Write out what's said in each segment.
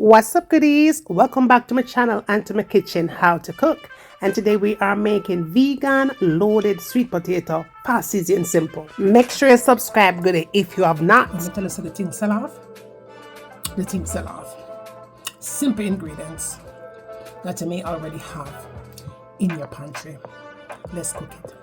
What's up, goodies? Welcome back to my channel and to my kitchen, How to Cook. And today we are making vegan loaded sweet potato, fast, easy and simple. Make sure you subscribe, goodie, if you have not. I'm gonna tell you so the thing sell off. The thing sell off. Simple ingredients that you may already have in your pantry. Let's cook it.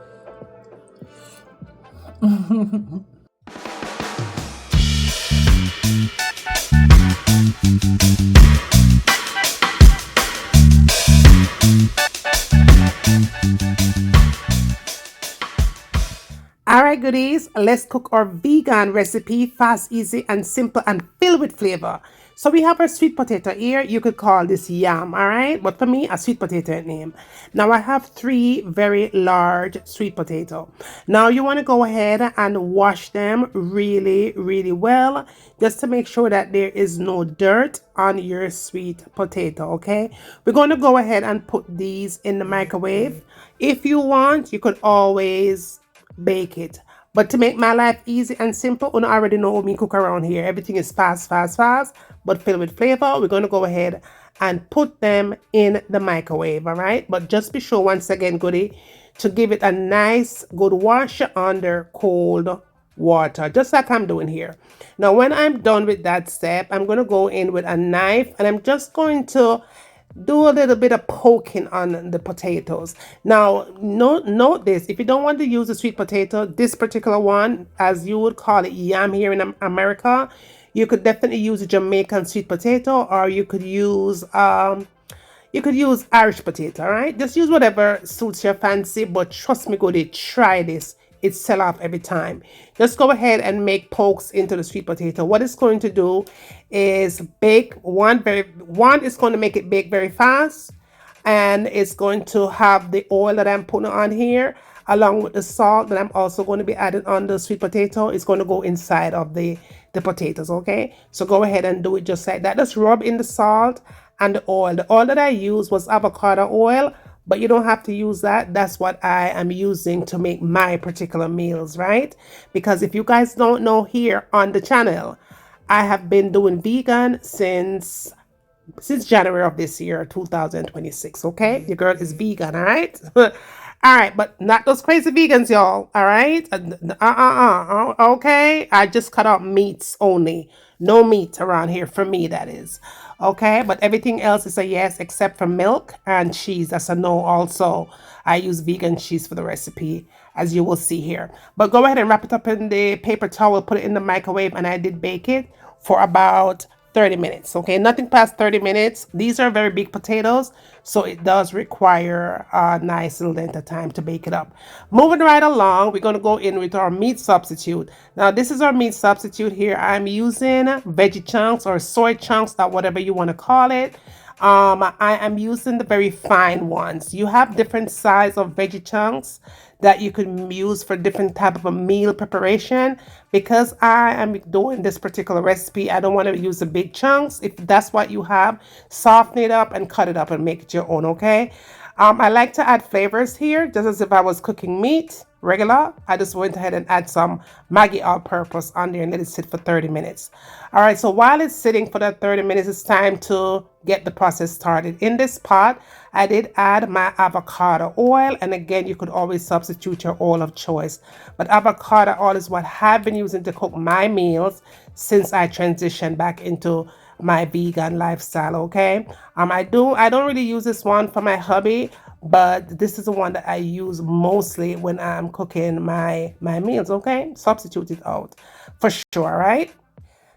Alright, goodies, let's cook our vegan recipe, fast, easy and simple and filled with flavor. So we have our sweet potato here. You could call this yam, alright? But for me, a sweet potato name. Now I have 3 very large sweet potato. Now you want to go ahead and wash them really well, just to make sure that there is no dirt on your sweet potato, okay? We're going to go ahead and put these in the microwave. If you want, you could always bake it, but to make my life easy and simple, you already know me cook around here. Everything is fast, but filled with flavor. We're going to go ahead and put them in the microwave, all right? But just be sure, once again, goodie, to give it a nice good wash under cold water, just like I'm doing here. Now when I'm done with that step, I'm going to go in with a knife and I'm just going to do a little bit of poking on the potatoes. Now, note this: if you don't want to use a sweet potato, this particular one, as you would call it, yam here in America, you could definitely use a Jamaican sweet potato, or you could use Irish potato. All right, just use whatever suits your fancy. But trust me, goodie, try this. It sell off every time. Just go ahead and make pokes into the sweet potato. What it's going to do is bake one is going to make it bake very fast, and it's going to have the oil that I'm putting on here along with the salt that I'm also going to be adding on the sweet potato. It's going to go inside of the potatoes. Okay, so go ahead and do it just like that. Just rub in the salt and the oil. The oil that I used was avocado oil, but you don't have to use that. That's what I am using to make my particular meals, right? Because if you guys don't know, here on the channel, I have been doing vegan since January of this year, 2026. Okay, your girl is vegan, all right? All right, but not those crazy vegans, y'all. All right, okay, I just cut out meats only. No meat around here for me, that is. Okay, but everything else is a yes except for milk and cheese. That's a no also. I use vegan cheese for the recipe, as you will see here. But go ahead and wrap it up in the paper towel, put it in the microwave, and I did bake it for about 30 minutes. Okay, nothing past 30 minutes. These are very big potatoes, so it does require a nice little length of time to bake it up. Moving right along, we're going to go in with our meat substitute. Now this is our meat substitute here. I'm using veggie chunks or soy chunks, or whatever you want to call it. I am using the very fine ones. You have different size of veggie chunks that you could use for different type of a meal preparation. Because I am doing this particular recipe, I don't want to use the big chunks. If that's what you have, soften it up and cut it up and make it your own, okay? I like to add flavors here, just as if I was cooking meat regular. I just went ahead and add some Maggi all-purpose on there and let it sit for 30 minutes. All right, so while it's sitting for that 30 minutes, it's time to get the process started. In this pot, I did add my avocado oil, and again, you could always substitute your oil of choice. But avocado oil is what I've been using to cook my meals since I transitioned back into my vegan lifestyle. Okay, I don't really use this one for my hubby, but this is the one that I use mostly when I'm cooking my meals. Okay, substitute it out for sure, right?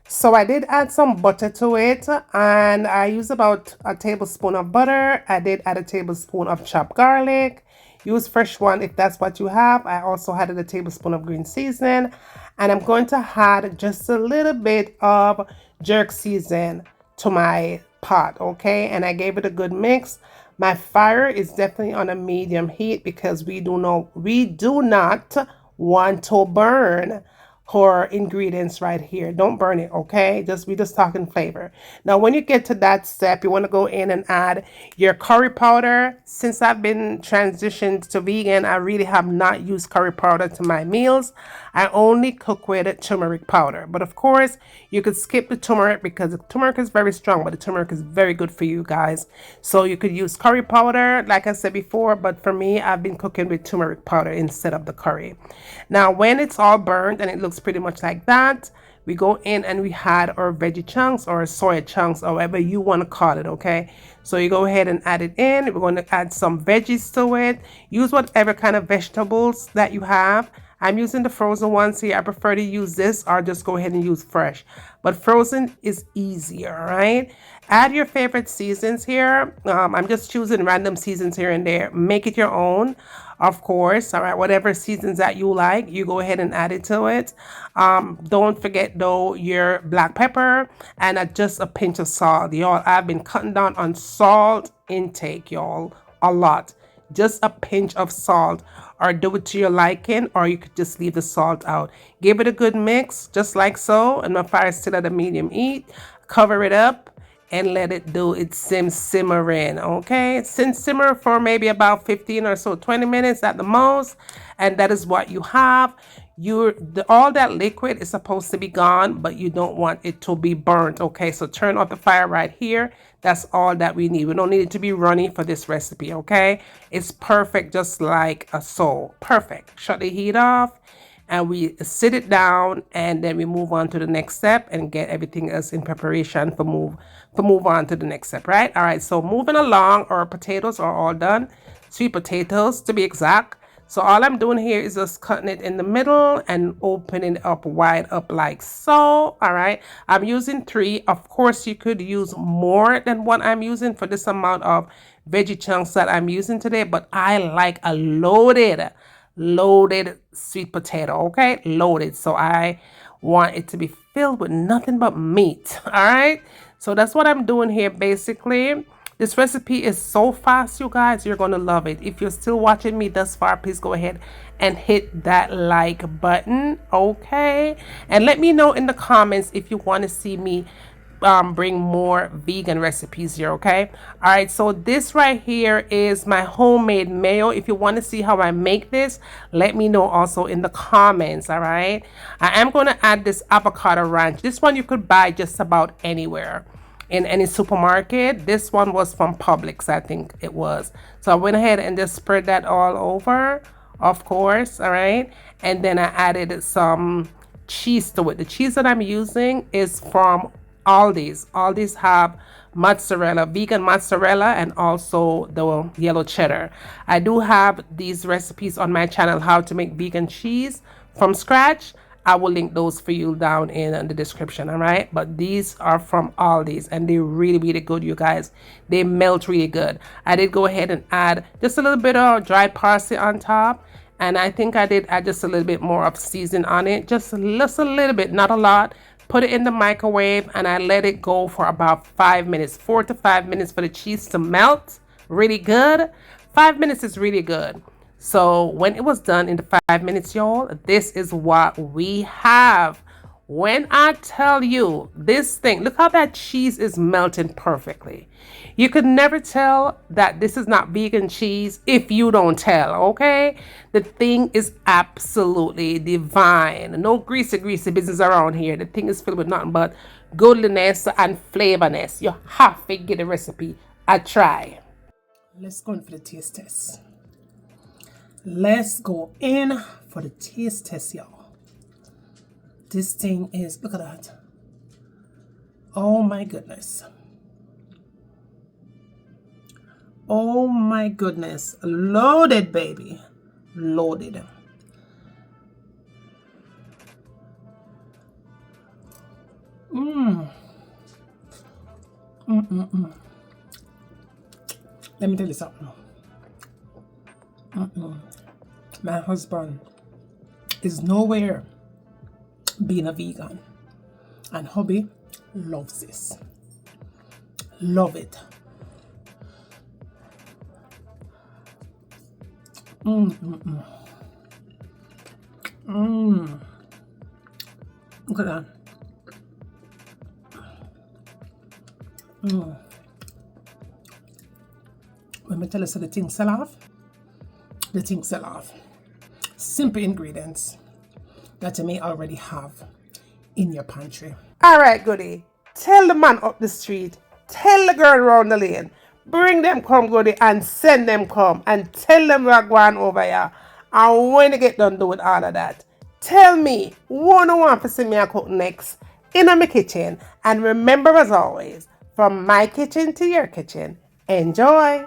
So I did add some butter to it, and I used about a tablespoon of butter. I did add a tablespoon of chopped garlic. Use fresh one if that's what you have. I also added a tablespoon of green seasoning, and I'm going to add just a little bit of jerk season to my pot, okay? And I gave it a good mix. My fire is definitely on a medium heat because we do not want to burn or ingredients right here. Don't burn it, okay? We just talking flavor. Now, when you get to that step, you want to go in and add your curry powder. Since I've been transitioned to vegan, I really have not used curry powder to my meals. I only cook with turmeric powder. But of course, you could skip the turmeric because the turmeric is very strong, but the turmeric is very good for you guys. So you could use curry powder, like I said before, but for me, I've been cooking with turmeric powder instead of the curry. Now, when it's all burned and it looks pretty much like that, we go in and we add our veggie chunks or soya chunks, or whatever you want to call it, okay? So you go ahead and add it in. We're going to add some veggies to it. Use whatever kind of vegetables that you have. I'm using the frozen ones here. I prefer to use this or just go ahead and use fresh. But frozen is easier, right? Add your favorite seasons here. I'm just choosing random seasons here and there. Make it your own, of course. All right, whatever seasons that you like, you go ahead and add it to it. Don't forget though your black pepper and just a pinch of salt. Y'all, I've been cutting down on salt intake, y'all, a lot. Just a pinch of salt, or do it to your liking, or you could just leave the salt out. Give it a good mix, just like so, and my fire is still at a medium heat. Cover it up and let it do its simmering, okay? Simmer for maybe about 15 or so 20 minutes at the most, and that is what you have. All that liquid is supposed to be gone, but you don't want it to be burnt, okay? So turn off the fire right here. That's all that we need. We don't need it to be runny for this recipe, okay? It's perfect, just like a soul. Perfect. Shut the heat off and we sit it down, and then we move on to the next step and get everything else in preparation for move on to the next step, right? All right, so moving along, our potatoes are all done. Sweet potatoes to be exact. So all I'm doing here is just cutting it in the middle and opening it up wide up like so. All right, I'm using 3. Of course, you could use more than what I'm using for this amount of veggie chunks that I'm using today, but I like a loaded sweet potato, okay? Loaded. So I want it to be filled with nothing but meat. All right, so that's what I'm doing here basically. This recipe is so fast, you guys. You're gonna love it. If you're still watching me thus far, please go ahead and hit that like button, okay? And let me know in the comments if you want to see me bring more vegan recipes here, okay? All right, so this right here is my homemade mayo. If you want to see how I make this, let me know also in the comments. All right, I am going to add this avocado ranch. This one you could buy just about anywhere in any supermarket. This one was from Publix, I think it was. So I went ahead and just spread that all over, of course. All right, and then I added some cheese to it. The cheese that I'm using is from Aldi's. Aldi's have mozzarella, vegan mozzarella, and also the yellow cheddar. I do have these recipes on my channel, how to make vegan cheese from scratch. I will link those for you down in the description, all right? But these are from Aldi's, and they're really, really good, you guys. They melt really good. I did go ahead and add just a little bit of dried parsley on top, and I think I did add just a little bit more of season on it, just a little bit, not a lot. Put it in the microwave, and I let it go for about 5 minutes, 4 to 5 minutes for the cheese to melt really good. 5 minutes is really good. So when it was done in the 5 minutes, y'all, this is what we have. When I tell you this thing, look how that cheese is melting perfectly. You could never tell that this is not vegan cheese if you don't tell, okay? The thing is absolutely divine. No greasy business around here. The thing is filled with nothing but goodness and flavorness. You have to get the recipe a try. Let's go in for the taste test. Let's go in for the taste test, y'all. This thing is, look at that. Oh my goodness. Oh my goodness. Loaded, baby. Loaded. Let me tell you something. My husband is nowhere being a vegan, and hubby loves this. Love it. Look at that. Let me tell you, so the thing sell off. The thing sell off. Simple ingredients that you may already have in your pantry. All right, goody. Tell the man up the street. Tell the girl around the lane. Bring them come, goody, and send them come. And tell them we're going over here. And when you get done doing all of that, tell me, what do you want to see me cook next in my kitchen? And remember, as always, from my kitchen to your kitchen, enjoy.